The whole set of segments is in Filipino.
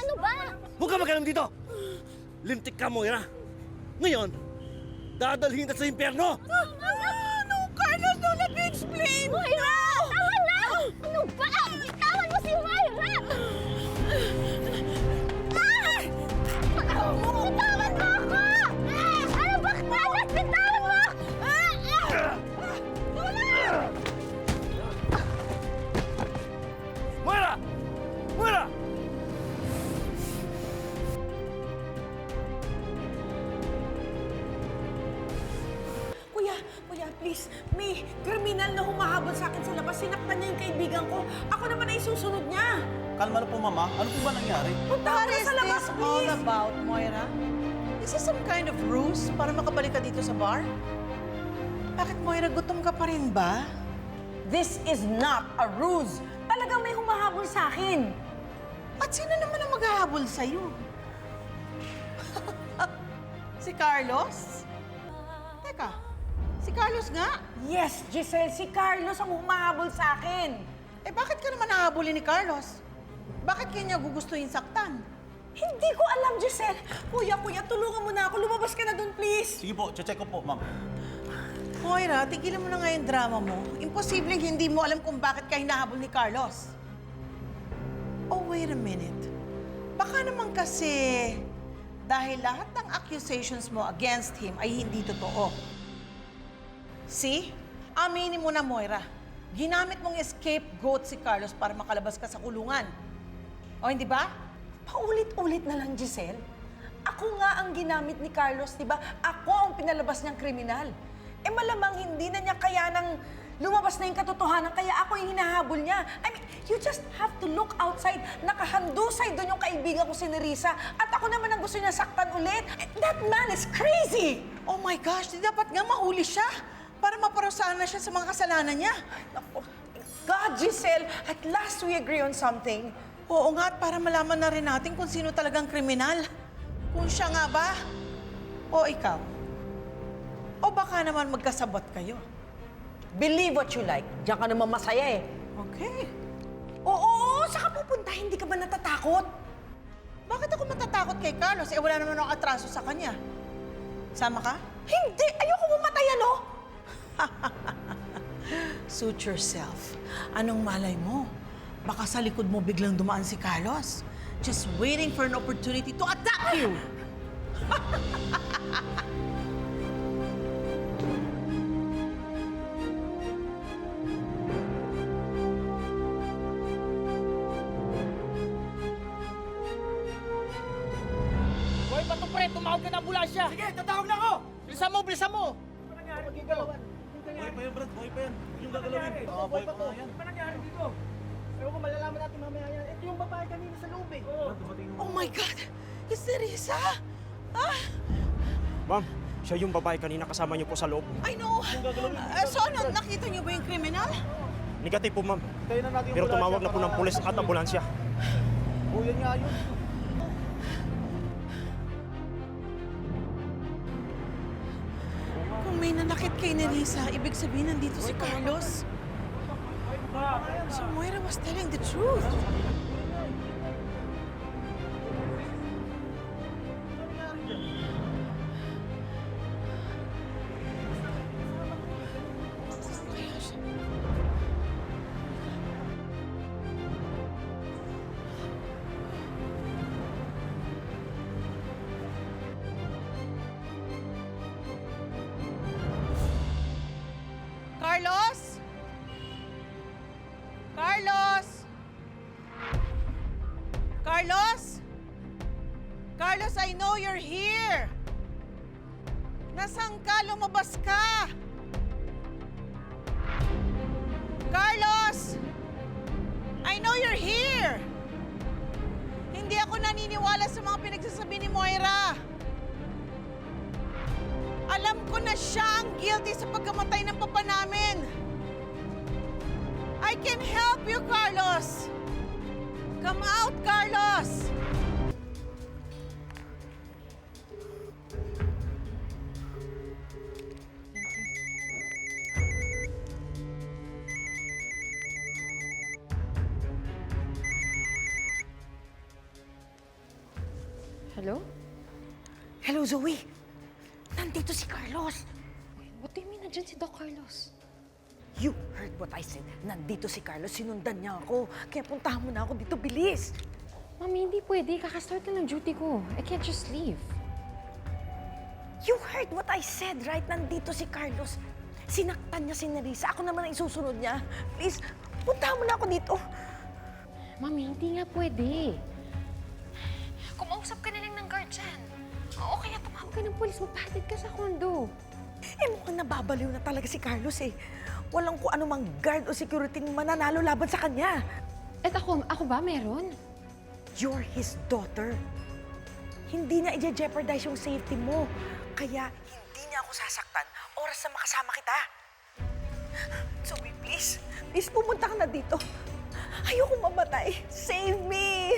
Ano ba? Huwag ka mag-alam dito! Lintik ka, Moira! Ngayon, dadalhin ka sa impyerno! No, Carlos, don't let me explain! Moira! Tama na! Ano ba? Bitawan mo si Moira! Bitawan mo ako! Ano ba, Carlos? Bitawan mo! Moira! Moira! Kuya, please. May kriminal na humahabol sa akin sa labas. Sinaktan niya yung kaibigan ko. Ako naman ay susunod niya. Kalma na po, Mama. Ano po ba nangyari? Punta ka na sa labas, all please. about, Moira? Is this some kind of ruse para makabalik ka dito sa bar? Bakit, Moira, gutom ka pa rin ba? This is not a ruse. Talagang may humahabol sa akin. At sino naman ang maghahabol sa'yo? Si Carlos? Teka, si Carlos nga? Yes, Giselle, si Carlos ang humahabol sa akin. Eh, bakit ka naman nahabulin ni Carlos? Bakit kanya gugustuhin saktan? Hindi ko alam, Giselle. Kuya, tulungan mo na ako. Lumabas ka na doon, please. Sige po, check ko po, Ma'am. Moira, tigilan mo na nga yung drama mo. Imposibleng hindi mo alam kung bakit ka hinahabol ni Carlos. Oh, wait a minute. Baka naman kasi dahil lahat ng accusations mo against him ay hindi totoo. See? Aminin mo na, Moira. Ginamit mong scapegoat si Carlos para makalabas ka sa kulungan. O, hindi ba? Paulit-ulit na lang, Giselle. Ako nga ang ginamit ni Carlos, di ba? Ako ang pinalabas niyang kriminal. Eh malamang hindi na niya kaya nang lumabas na yung katotohanan, kaya ako yung hinahabol niya. I mean, you just have to look outside. Nakahandusay doon yung kaibigan ko si Nerissa. At ako naman ang gusto niya saktan ulit. That man is crazy! Oh my gosh, di dapat nga mahuli siya para maparusahan na siya sa mga kasalanan niya. Naku, God, Giselle, at last we agree on something. Oo nga, at para malaman na rin natin kung sino talagang kriminal. Kung siya nga ba? O ikaw? O baka naman magkasabot kayo? Believe what you like. Diyan ka naman masaya eh. Okay. Oo, saan ka pupunta? Hindi ka ba natatakot? Bakit ako matatakot kay Carlos? Eh, wala naman akong atraso sa kanya. Sama ka? Hindi! Ayoko mamatay, ano? Suit yourself. Anong malay mo? Baka sa likod mo biglang dumaan si Carlos. Just waiting for an opportunity to attack you! Hoy, bato pre, tumawag ka ng ambulansya! Sige, tatawag na ako! Bilisan mo, bilisan mo! Buhay pa yan, Brad. Buhay pa yan. Yung gagalawin. Buhay pa yan. Ano nangyari dito? Ewan ko, malalaman natin mamaya yan. Ito yung babae kanina sa loob eh. Oh my God! It's Teresa! Ah! Ma'am, siya yung babae kanina kasama niyo po sa loob. I know! So ano, nakita niyo ba yung kriminal? Negative po, ma'am. Tayo na natin yung Pero tumawag na ambulansya po ng para- pulis at ambulansya. Oh, yan nga yun. Kung may nanakit kay Nerissa, ibig sabihin nandito si Carlos. So Moira was telling the truth. Carlos? Carlos? Carlos? Carlos, I know you're here. Nasaan ka? Lumabas ka. Carlos! I know you're here. Hindi ako naniniwala sa mga pinagsasabi ni Moira. Alam ko na siya ang guilty sa pagkamatay ng papa namin. I can help you, Carlos. Come out, Carlos. Hello? Hello, Zoe. Nandito si Carlos. What do you mean nandiyan si Doc Carlos? You heard what I said. Nandito si Carlos. Sinundan niya ako. Kaya puntahan mo na ako dito. Bilis! Mami, hindi pwede. Kakastart na ng duty ko. I can't just leave. You heard what I said, right? Nandito si Carlos. Sinaktan niya si Nerissa. Ako naman ang isusunod niya. Please, puntahan mo na ako dito. Mami, hindi nga pwede. Kumausap ka na lang ng guard dyan. O kaya tumawag ka ng polis. Magpahatid ka sa kondo. Eh, mukhang nababaliw na talaga si Carlos eh. Walang kung anumang guard o security mananalo laban sa kanya. At ako ba meron? You're his daughter. Hindi niya i-jeopardize yung safety mo. Kaya hindi niya ako sasaktan oras na makasama kita. Zoe, please. Please, pumunta ka na dito. Ayoko mamatay. Save me!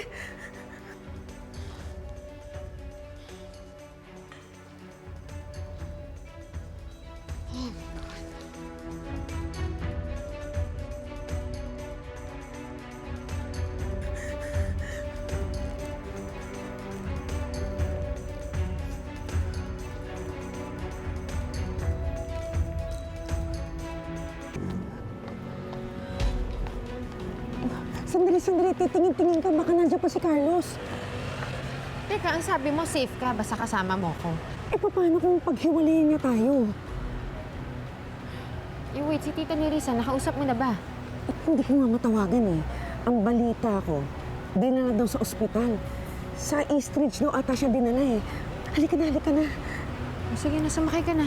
Sandali. Titingin-tingin ka. Baka nandiyan pa si Carlos. Teka, ang sabi mo safe ka. Basta kasama mo ko. Eh, paano kung paghiwalayin niya tayo? Wait, si Tita Nerissa, nakausap mo na ba? At hindi ko nga matawagan eh. Ang balita ko, dinala daw sa ospital. Sa East Ridge daw ata siya dinala eh. Halika na. O, sige, nasumakay ka na.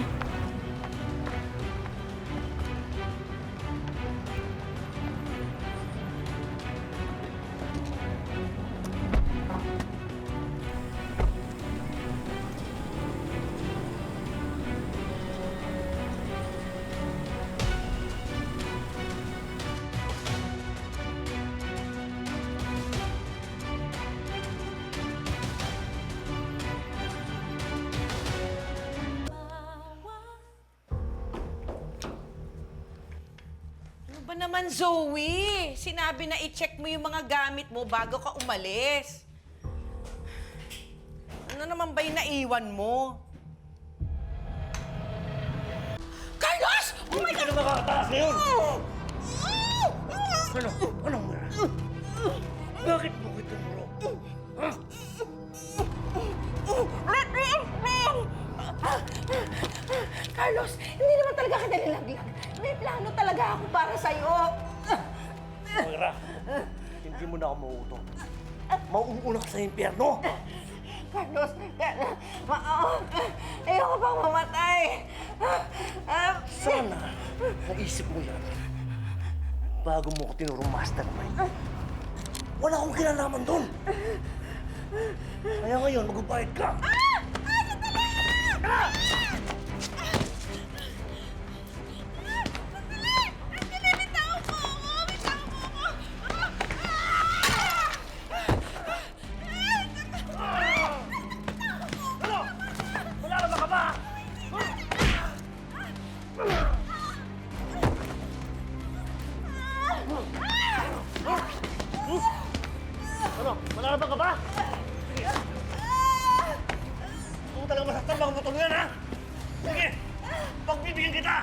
Ano ba naman, Zoe? Sinabi na i-check mo yung mga gamit mo bago ka umalis. Ano naman ba yung naiwan mo? Carlos! Oh my Hindi ka God! na makakataas ngayon! Anong nga? Bakit mo kita muro? Ha? Carlos, hindi naman talaga kita nilaglag. May plano talaga ako para sa'yo. Moira, hindi mo na ako mauuto. Mauuna ka sa impyerno! Carlos, ayoko pang mamatay. Sana naisip mo yan bago mo ko tinurong mastermind. Wala akong kinalaman doon. Kaya ngayon, magbabayad ka. Malalaman ka ba? Ano? Malalaman ka ba? Sige. Kung talagang masaktan, baka mo tulungan, ha? Sige! Pagbibigyan kita!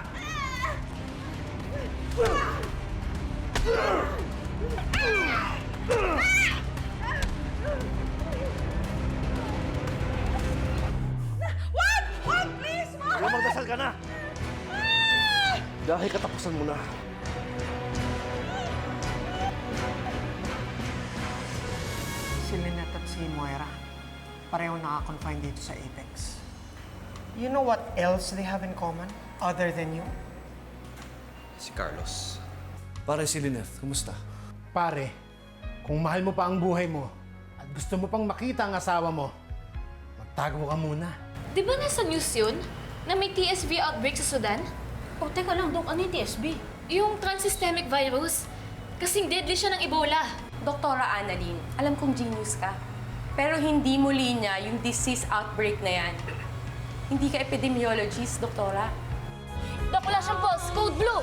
Wag, please, wag! Kaya magdasal ka na! Dahil katapusan mo na. Si Lynette at si Moira, pareho naka-confine dito sa Apex. You know what else they have in common other than you? Si Carlos. Pare si Lynette, kumusta? Pare, kung mahal mo pa ang buhay mo at gusto mo pang makita ang asawa mo, magtago ka muna. Di ba nasa news yun? Na may TSV outbreak sa Sudan? Oh, teka lang, Dok. Ano yung TSB? Yung trans-systemic virus. Kasing deadly siya ng Ebola. Doktora Annalyn, alam kong genius ka. Pero hindi mo linya yung disease outbreak na yan. Hindi ka epidemiologist, doktora. Dok, wala siyang pulse. Code blue.